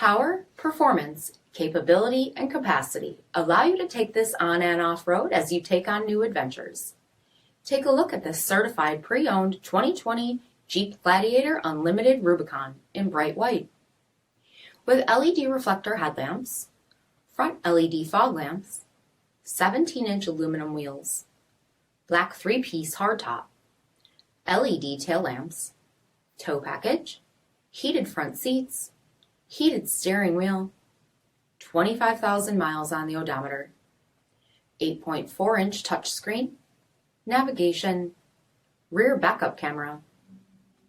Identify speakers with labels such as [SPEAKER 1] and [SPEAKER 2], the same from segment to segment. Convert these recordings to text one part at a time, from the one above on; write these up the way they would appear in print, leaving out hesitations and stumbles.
[SPEAKER 1] Power, performance, capability, and capacity allow you to take this on and off road as you take on new adventures. Take a look at this certified pre-owned 2020 Jeep Gladiator Unlimited Rubicon in bright white. With LED reflector headlamps, front LED fog lamps, 17-inch aluminum wheels, black 3-piece hardtop, LED tail lamps, tow package, heated front seats, heated steering wheel, 25,000 miles on the odometer, 8.4-inch touchscreen, navigation, rear backup camera,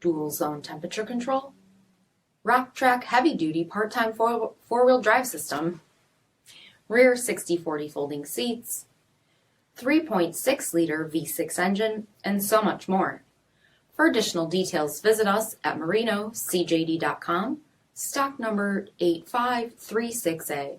[SPEAKER 1] dual zone temperature control, rock track heavy-duty part-time four-wheel drive system, rear 60/40 folding seats, 3.6-liter V6 engine, and so much more. For additional details, visit us at marinocjd.com, stock number 8536A.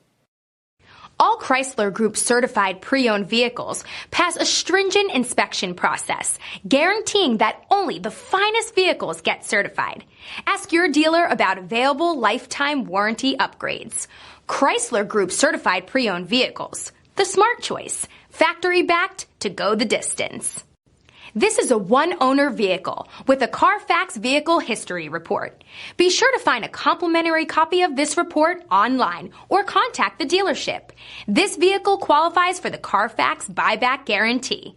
[SPEAKER 2] All Chrysler Group certified pre-owned vehicles pass a stringent inspection process, guaranteeing that only the finest vehicles get certified. Ask your dealer about available lifetime warranty upgrades. Chrysler Group certified pre-owned vehicles, the smart choice, factory backed to go the distance. This is a one-owner vehicle with a CARFAX vehicle history report. Be sure to find a complimentary copy of this report online or contact the dealership. This vehicle qualifies for the CARFAX buyback guarantee.